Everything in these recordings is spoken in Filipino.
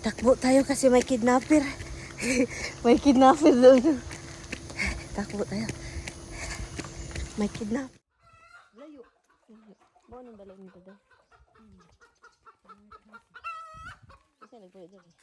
Takbo tayo kasi may kidnapper. May kidnapper doon. Takbo tayo. May kidnap. Layo. Bawa nang dalaw nito daw. Kasi nagpulit doon eh.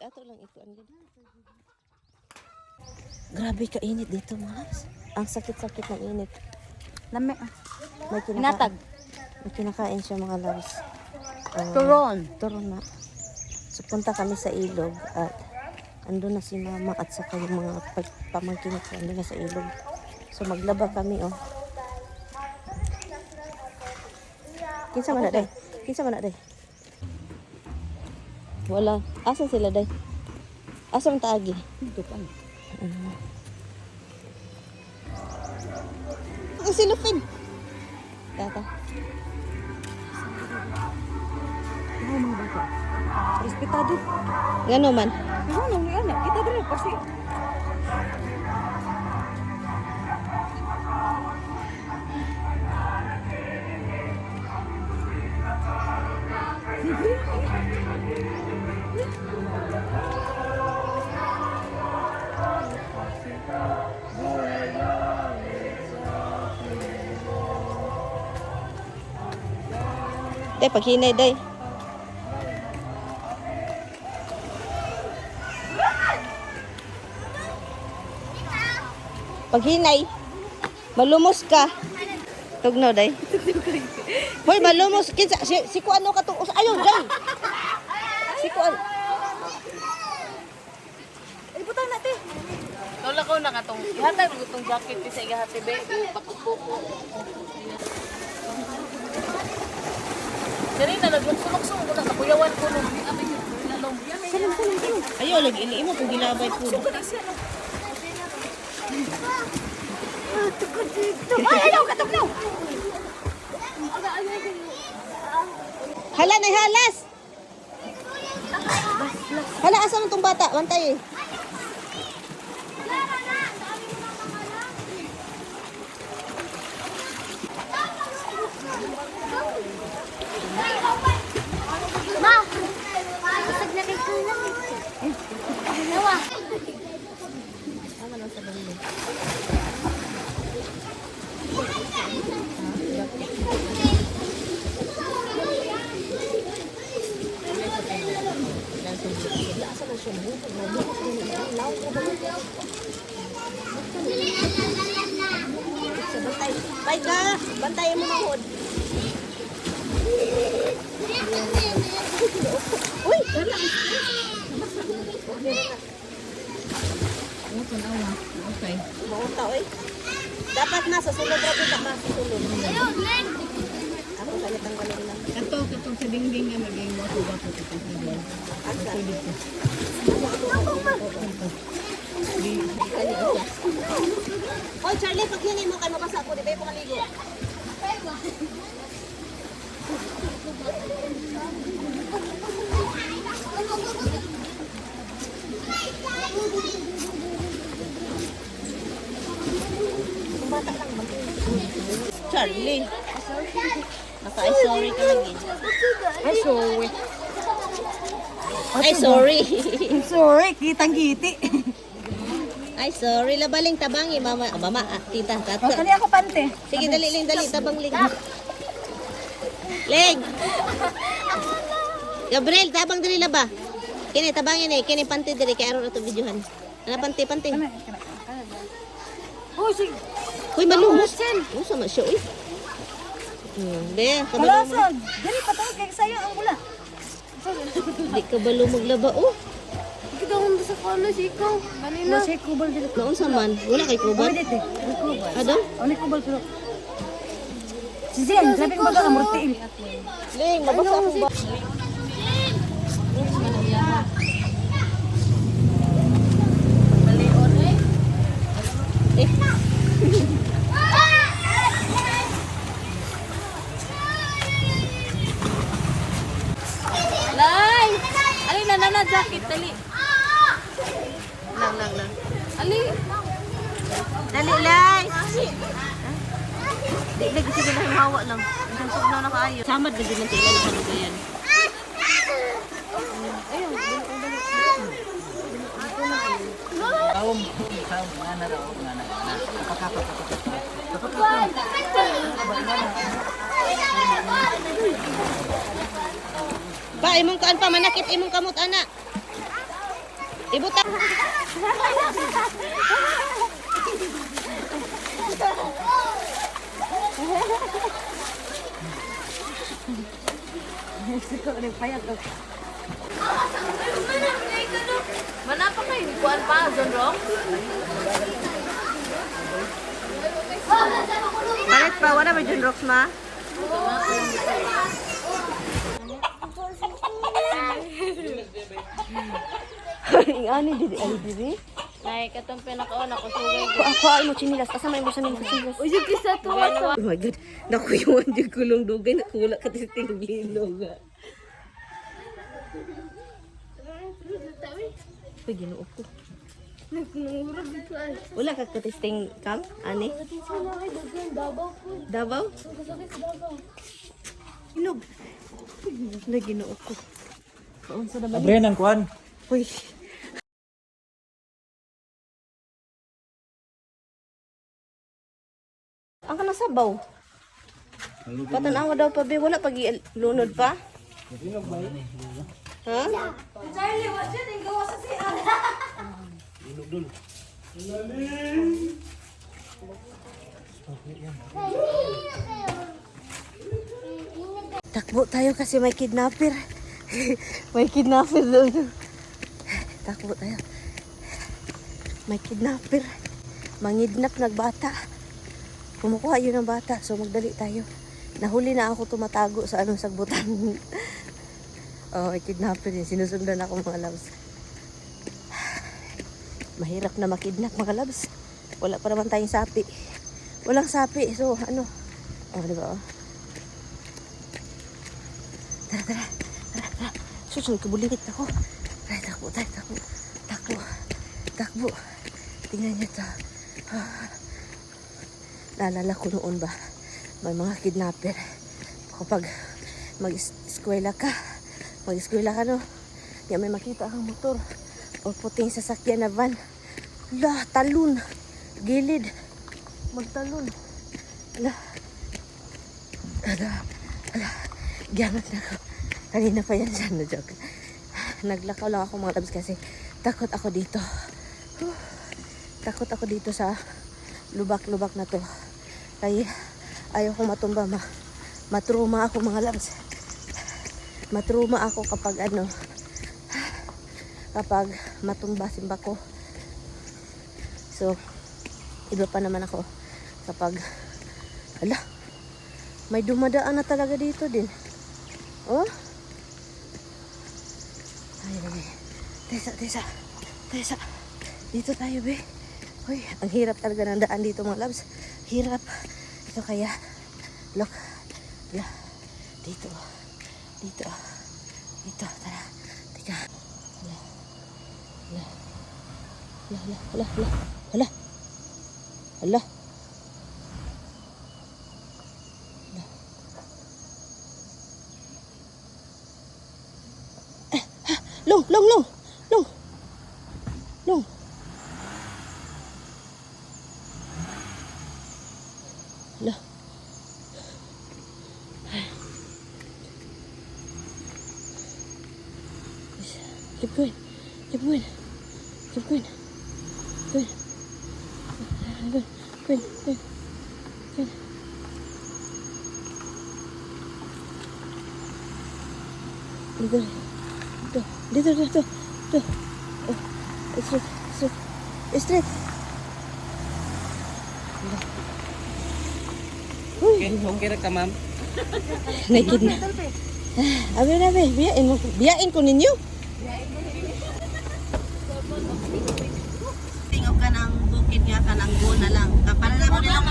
Ato lang ito. Grabe kainit dito, Mars. Ang sakit-sakit ng init. Lami. May Inatag. May kinakain siya mga loves. Turon. Turon na. So punta kami sa ilog at andun na si mama at saka yung mga pamangkin ko andun na sa ilog. So maglaba kami oh. Kinsa man na day? Kinsa man na day? Wala. Asan sila day? Asan taagi? Dito pa. Ang silupin. Tata. Ano mga bata? Respetado. Ngano man? Ano nga anak? Kita dito kasi. Day, paghinay day. Paghinay. Malumos ka. Tugno day. Hoy, malumos kinsa si ko ano ka to? Ayun, day. Si ko ano. Ibutang natin. Lola ko na katong ihatag mo itong jacket sa igahati be, pakupuko. Dali na nagsulok-sulok ko na kabuyawan ko nung abay yung lalong. Ayo lagi ini mo kung gilabay ko. Ay, ayaw ka tugnaw. Hala na halas. Hala asa man tong bata? Bantay. Ma! Busag na kay kulang. Dalawa. Bye ka. Bantayan mo mahod. Uy, hala. Okay. Mauta oy. Dapat na sa sulod ra ta sa sulod. Ako sa tanggalin lang. Katong sa dingding nga maging wapo-wapo ko sa dingding. Asa. Oy, Charlie, pag yun mo kay mabasa ko, di ba yung maligo? Charlie. Naka-I sorry ka lagi. Ay, sorry. Ay, sorry. Sorry, kitang-kiti. Ay, sorry. Labaling tabangi, mama. Mama, tita, tata. Kani ako pante. Sige, dali, Ling, dali. Tabang, Ling. Ling! Gabriel, tabang dali laba. Kini, tabangin eh. Kini, panty dali. Kaya aron ito videohan. Ano, panty, panty. Oh, sige. Uy, malumos. Oh, sama siya, uy. Be, kabalo mo. Kalasag. Dali, patawag kay sayo ang mula. Di kabalo maglaba, oh. Kita kung sa college, ikaw. Kanina. Masay kubal dito. Naon sa man? Wala kay kubat. Pwede dito. May kubal. Adam? Ano kubal pero? Si Zen, sabi ko baga amortiin. Ling, mabasa ako ba? Eh. Lay! Ali na jacket dali. Lang. Ali. Dali, Lay. Di lagi sige lang hawa lang. Ang sugnaw na kaayo. Samad na din ang tila ng halugayan. Pa, imong kaan pa manakit imong kamot ana. Ibuta. Manapa kayo, kuan pa, John Rock? Palit pa wala ba dyan rocks ma? Ani didi ali didi. Like, katong pinakauna ko sugay ko. Ako ay mo chinilas kasama mo sa nimo chinilas. Uy, kisa to. Oh my god. Nakuyuan di kulong dugay nakula ka tisting bilog. Uy, ginoo ko. Nagmurag dito ay. Wala ka katisting kam? Ani? Sino ay dugyan Davao po. Davao? Kasakit sa Davao. Inog. Na ginoo ko. Kaunsa na ba? Abre ng kuan. Uy. Ang kanang sabaw. Patanawa daw pa be, wala pag lunod pa. Ha? Takbo tayo kasi may kidnapper. May kidnapper doon. Takbo tayo. May kidnapper. Mangidnap nagbata. Kumukuha yun ng bata. So magdali tayo. Nahuli na ako tumatago sa anong sagbutan. Oh, may kidnapper yun. Sinusundan ako mga labs. Mahirap na makidnap mga labs. Wala pa naman tayong sapi. Walang sapi. So ano. Oh, diba oh. Tara, tara. Tara, tara. Susunod, kabulingit ako. Ay, takbo, tayo, takbo. Takbo. Takbo. Tingnan nyo ito. Naalala ko noon ba, may mga kidnapper. Kapag mag-eskwela ka, no, yan may makita kang motor o puting sasakyan na van. La, talon. Gilid. Magtalon. Ala. Giangat na ako. Kanina pa yan siya, no joke. Naglakaw lang ako mga labs kasi takot ako dito. Takot ako dito sa lubak-lubak na to. Kaya ayaw kong matumba. Matruma ako mga labs. Matruma ako kapag ano, kapag matumba simba ko. So, iba pa naman ako kapag, ala, may dumadaan na talaga dito din. Oh? Ay, Tessa. Dito tayo, be. Uy, ang hirap talaga ng daan dito, mga labs. Hirap. Ito kaya, look. La, dito. Tara. Teka. Hala. Long. Hala. Keep going. Go. Dito. Straight. Okay ra ka, ma'am. Naked na. Abi, biyain ko ninyo. Tingog ka ng bukid nga ka ng na lang. Para na mo nilang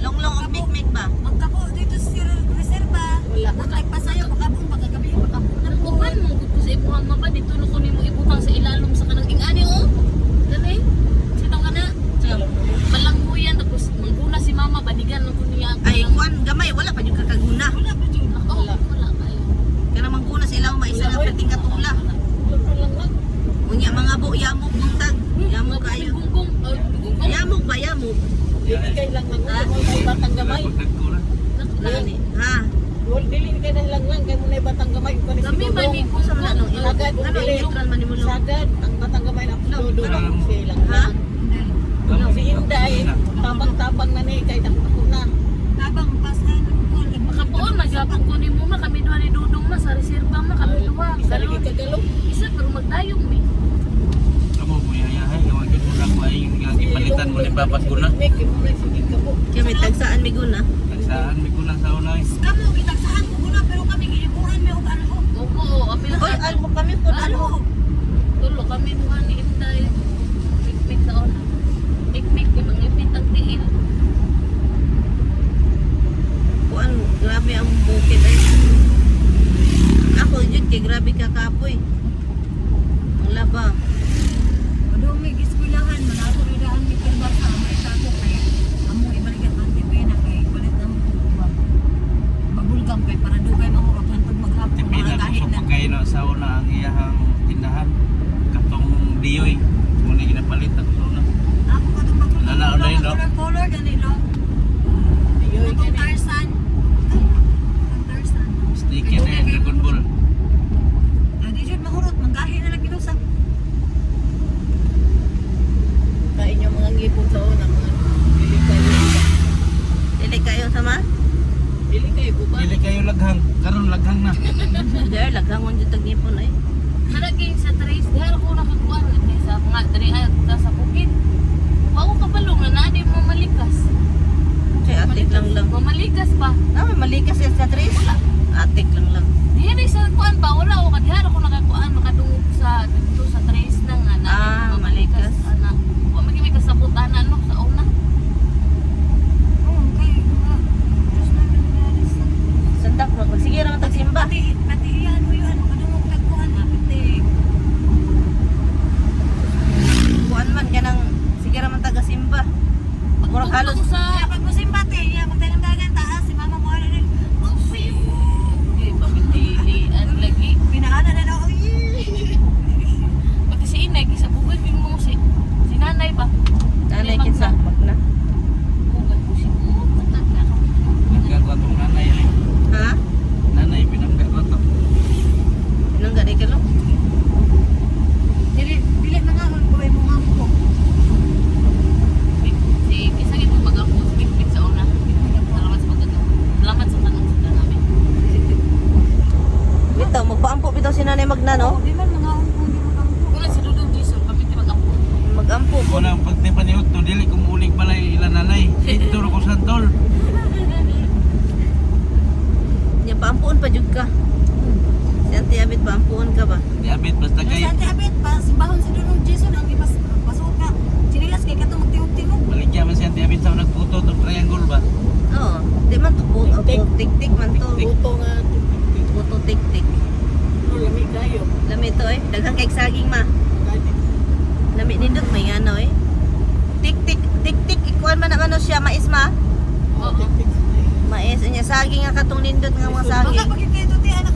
long ang mikmik ba? Magkapo dito sa reserva. Wala. Nagpasayo makabong pagkagabi makabong. Napukan mo gud ko sa ipuhang mama dito no kunin mo ibutang sa ilalom sa kanang ingani oh. Dali. Sitaw kana. Balangguyan tapos mangguna si mama banigan ng kunya. Ay, kuan gamay wala pa yung kakaguna. Wala kayo. Kana mangguna sa ilaw maisa na perting katula. Wala lang. Unya mga yamok buntag. Yamok kayo. Gunggong. baya mo. Dili kay lang lang mo kay batang gamay. Nani? Ha? Wal dili kay lang lang kay mo na batang gamay ko ni. Kami ba ni ko sa mga ano? Sagad Ano ilitran man mo? sagad ang batang gamay na dodo sila. Ha? Si Inday tabang-tabang na ni kay ako na. Tabang pasan. Makapuon magyapon ko nimo ma kami duha ni Dudong ma sa reserva ma kami duha. Isa lagi kagalog. Isa pero magdayong mi. Kamu punya ya, yung agad mo na ko ay yung ipalitan mo ni Papas ko na. Kaya may tagsaan may guna. Saan may kulang sa unay. Kamu gitagsahan ko na pero kami giibuhan may og ano. Opo, apil Oy, ano kami po ano? tulo kami duha ni Inday. Mikmik sa ona. Mikmik kay mangipit ang tiil. Kuan, grabe ang bukid ay. Ako jud kay grabe ka kapoy. Ang laba. Ano may giskwelahan man ako ridaan ni Pilbasa may tako kay amo ibalikan man di na kay kulit na mo babulgam kay para dugay mahurot hantod maghapon Tipin mga na kahit kung na pagkain sa una ang iyahang tindahan. Katong diyoy. Muna ginapalit ang una. ako kadto makulong Lalaon na yun, no? color ganito atong Tarzan Tarzan Sticky na yung Dragon Ball. di jud mahurot manggahi na lang ginusa Kain yung mga ngipon sa una mga dili kayo. Dili kayo sama? Dili kayo buba. Dili kayo laghang. Karon laghang na. There laghangon jud tag ngipon ay. Haraging sa trace, dahil ako nakakuan sa mga dari ay sa bukid. Wao kabalo nga na di mo malikas. Kay atik lang. Mamalikas pa. Na may malikas yan sa tres. Atik lang. Diyan sa kuan ba wala ako kadihara ko nakakuan makadungog sa dito sa trace na nga na malikas. ana. Wa magimi kasabutan ano sa una. oh kay just na nangyari sa Sandak mo sige ra man tag simba. pati iyan mo yun makadungog tagkuhan pati Kuan man kanang sige ra man taga simba. Murag halos Ako sa kaya pag musimpate iya magdagan taas si mama mo ano rin oh fiyo okay, bakit dilian lagi. pinaana na ako Pati si Inay kisa bugad mo si nanay ba? nanay kinsa na. Bugad po si patag na ako. Nagkago atong nanay ay. Ha? Nanay pinamgat ko to. Nang gani ka lo? dili na nga kung buhay mo nga mo Si kisa gid mag-ako speak sa una. Salamat sa pagkatao. Salamat sa tanong sa namin. Bitaw magpaampo bitaw si Nanay Magna no? di man mga kung di mo kang Una si Dudong Jason kami ti mag-ako. Magampo ko. Wala ang pagtipan ni Otto, dili ko muuling pala ilan nanay. Ito ko santol. Nya paampuon pa jud ka. Si Auntie Abit paampuon ka ba? Diabit basta kay Sante abit pa simbahon sa Dunong Jason ang ipas pasuka sinilas kay katong magtiog-tiog baligya man siya diabit sa nagputo tong triangle ba. Oo. Di man to po. Tik-tik man to. Buto nga Puto tik-tik. lami kayo. Lami to eh. Daghang kay saging ma. Lami nindot may ano eh. Tik-tik. Tik-tik. Ikuan man ang ano siya. Mais ma. Oo. Mais. Nya saging nga katong nindot nga mga saging. Baka pagkikayo to ti anak